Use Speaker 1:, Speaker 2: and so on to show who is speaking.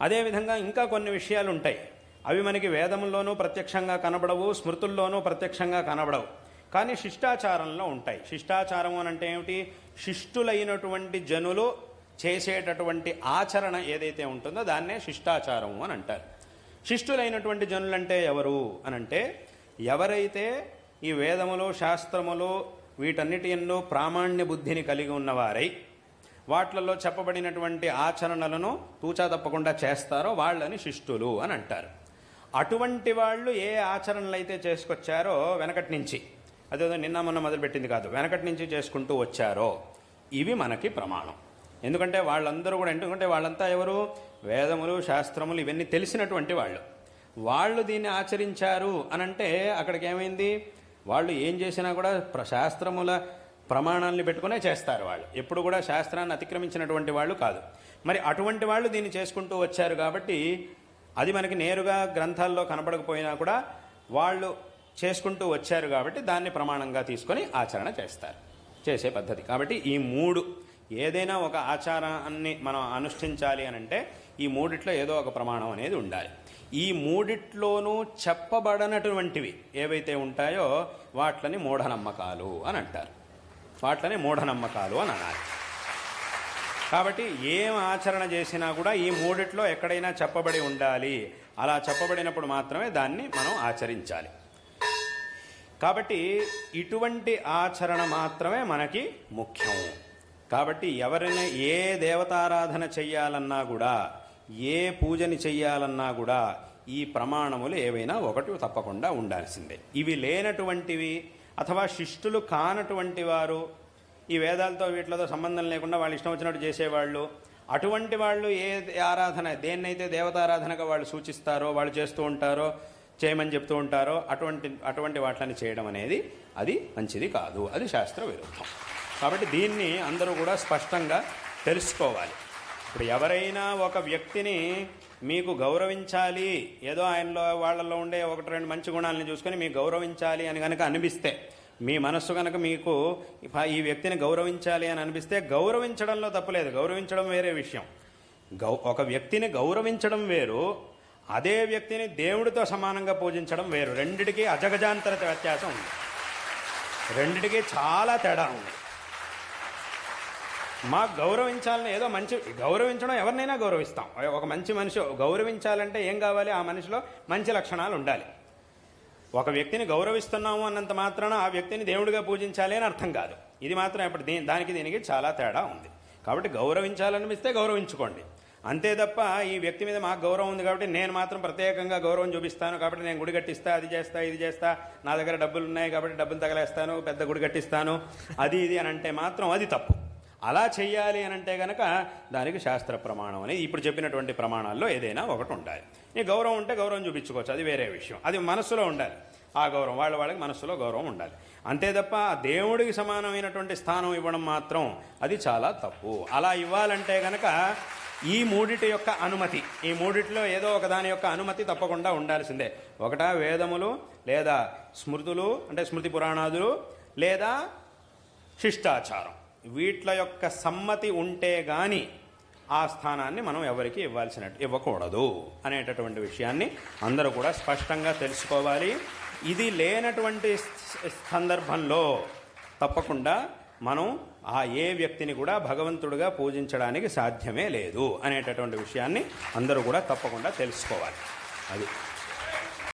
Speaker 1: అదేవిధంగా ఇంకా కొన్ని విషయాలు ఉంటాయి. అవి మనకి వేదంలోనూ ప్రత్యక్షంగా కనబడవు, స్మృతుల్లోనూ ప్రత్యక్షంగా కనబడవు, కానీ శిష్టాచారంలో ఉంటాయి. శిష్టాచారం అని అంటే ఏమిటి? శిష్టులైనటువంటి జనులు చేసేటటువంటి ఆచరణ ఏదైతే ఉంటుందో దాన్నే శిష్టాచారము అని అంటారు. శిష్టులైనటువంటి జనులంటే ఎవరు అనంటే, ఎవరైతే ఈ వేదములు, శాస్త్రములు వీటన్నిటి యందు ప్రామాణ్య బుద్ధిని కలిగి ఉన్నవారై వాట్లలో చెప్పబడినటువంటి ఆచరణలను తూచా తప్పకుండా చేస్తారో వాళ్ళని శిష్టులు అని అంటారు. అటువంటి వాళ్ళు ఏ ఆచరణలు అయితే చేసుకొచ్చారో వెనకటి నుంచి, అదేదో నిన్న మొన్న మొదలుపెట్టింది కాదు, వెనకటి నుంచి చేసుకుంటూ వచ్చారో ఇవి మనకి ప్రమాణం. ఎందుకంటే వాళ్ళందరూ కూడా, ఎందుకంటే వాళ్ళంతా ఎవరు? వేదములు, శాస్త్రములు ఇవన్నీ తెలిసినటువంటి వాళ్ళు దీన్ని ఆచరించారు అనంటే అక్కడికి ఏమైంది? వాళ్ళు ఏం చేసినా కూడా శాస్త్రముల ప్రమాణాలని పెట్టుకునే చేస్తారు. వాళ్ళు ఎప్పుడు కూడా శాస్త్రాన్ని అతిక్రమించినటువంటి వాళ్ళు కాదు. మరి అటువంటి వాళ్ళు దీన్ని చేసుకుంటూ వచ్చారు కాబట్టి అది మనకి నేరుగా గ్రంథాల్లో కనపడకపోయినా కూడా వాళ్ళు చేసుకుంటూ వచ్చారు కాబట్టి దాన్ని ప్రమాణంగా తీసుకొని ఆచరణ చేస్తారు, చేసే పద్ధతి. కాబట్టి ఈ మూడు, ఏదైనా ఒక ఆచారాన్ని మనం అనుష్ఠించాలి అనంటే ఈ మూడిట్లో ఏదో ఒక ప్రమాణం అనేది ఉండాలి. ఈ మూడిట్లోనూ చెప్పబడనటువంటివి ఏవైతే ఉంటాయో వాట్లని మూఢనమ్మకాలు అని అంటారు. వాట్లని మూఢనమ్మకాలు అని అనాలి. కాబట్టి ఏం ఆచరణ చేసినా కూడా ఈ మూడిట్లో ఎక్కడైనా చెప్పబడి ఉండాలి. అలా చెప్పబడినప్పుడు మాత్రమే దాన్ని మనం ఆచరించాలి. కాబట్టి ఇటువంటి ఆచరణ మాత్రమే మనకి ముఖ్యం. కాబట్టి ఎవరైనా ఏ దేవతారాధన చెయ్యాలన్నా కూడా, ఏ పూజని చెయ్యాలన్నా కూడా ఈ ప్రమాణములు ఏవైనా ఒకటి తప్పకుండా ఉండాల్సిందే. ఇవి లేనటువంటివి అథవా శిష్టులు కానటువంటి వారు, ఈ వేదాలతో వీటితో సంబంధం లేకుండా వాళ్ళు ఇష్టం వచ్చినట్టు చేసేవాళ్ళు, అటువంటి వాళ్ళు ఏ ఆరాధన, దేన్నైతే దేవతారాధనగా వాళ్ళు సూచిస్తారో, వాళ్ళు చేస్తూ ఉంటారో, చేయమని చెప్తూ ఉంటారో అటువంటి వాటిని చేయడం అనేది అది మంచిది కాదు, అది శాస్త్ర విరుద్ధం. కాబట్టి దీన్ని అందరూ కూడా స్పష్టంగా తెలుసుకోవాలి. ఇప్పుడు ఎవరైనా ఒక వ్యక్తిని మీకు గౌరవించాలి, ఏదో ఆయనలో వాళ్ళల్లో ఉండే ఒకటి రెండు మంచి గుణాలను చూసుకొని మీకు గౌరవించాలి అని కనుక అనిపిస్తే, మీ మనస్సు కనుక మీకు ఈ వ్యక్తిని గౌరవించాలి అని అనిపిస్తే గౌరవించడంలో తప్పులేదు. గౌరవించడం వేరే విషయం. ఒక వ్యక్తిని గౌరవించడం వేరు, అదే వ్యక్తిని దేవుడితో సమానంగా పూజించడం వేరు. రెండిటికీ అజగజాంతర వ్యత్యాసం ఉంది. రెండిటికీ చాలా తేడా ఉంది. మాకు గౌరవించాలని ఏదో మంచి, గౌరవించడం ఎవరినైనా గౌరవిస్తాం. ఒక మంచి మనిషి గౌరవించాలంటే ఏం కావాలి? ఆ మనిషిలో మంచి లక్షణాలు ఉండాలి. ఒక వ్యక్తిని గౌరవిస్తున్నాము అన్నంత మాత్రాన ఆ వ్యక్తిని దేవుడిగా పూజించాలి అని అర్థం కాదు. ఇది మాత్రం ఇప్పుడు దీనికి చాలా తేడా ఉంది. కాబట్టి గౌరవించాలనిపిస్తే గౌరవించుకోండి, అంతే తప్ప ఈ వ్యక్తి మీద మాకు గౌరవం ఉంది కాబట్టి నేను మాత్రం ప్రత్యేకంగా గౌరవం చూపిస్తాను, కాబట్టి నేను గుడి కట్టిస్తా, అది చేస్తా, ఇది చేస్తా, నా దగ్గర డబ్బులు ఉన్నాయి కాబట్టి డబ్బులు తగలేస్తాను, పెద్ద గుడి కట్టిస్తాను, అది ఇది అని అంటే మాత్రం అది తప్పు. అలా చెయ్యాలి అని అంటే కనుక దానికి శాస్త్ర ప్రమాణం అనేది ఇప్పుడు చెప్పినటువంటి ప్రమాణాల్లో ఏదైనా ఒకటి ఉండాలి. ఈ గౌరవం ఉంటే గౌరవం చూపించుకోవచ్చు, అది వేరే విషయం. అది మనస్సులో ఉండాలి. ఆ గౌరవం వాళ్ళకి మనస్సులో గౌరవం ఉండాలి. అంతే తప్ప దేవుడికి సమానమైనటువంటి స్థానం ఇవ్వడం మాత్రం అది చాలా తప్పు. అలా ఇవ్వాలంటే కనుక ఈ మూడిటి యొక్క అనుమతి, ఈ మూడిటిలో ఏదో ఒక దాని యొక్క అనుమతి తప్పకుండా ఉండాల్సిందే. ఒకటా వేదములు, లేదా స్మృతులు అంటే స్మృతి పురాణాదులు, లేదా శిష్టాచారం, వీట్ల యొక్క సమ్మతి ఉంటే గాని ఆ స్థానాన్ని మనం ఎవరికి ఇవ్వకూడదు అనేటటువంటి విషయాన్ని అందరూ కూడా స్పష్టంగా తెలుసుకోవాలి. ఇది లేనటువంటి సందర్భంలో తప్పకుండా మనం ఏ వ్యక్తిని కూడా భగవంతుడిగా పూజించడానికి సాధ్యమే లేదు అనేటటువంటి విషయాన్ని అందరూ కూడా తప్పకుండా తెలుసుకోవాలి. అది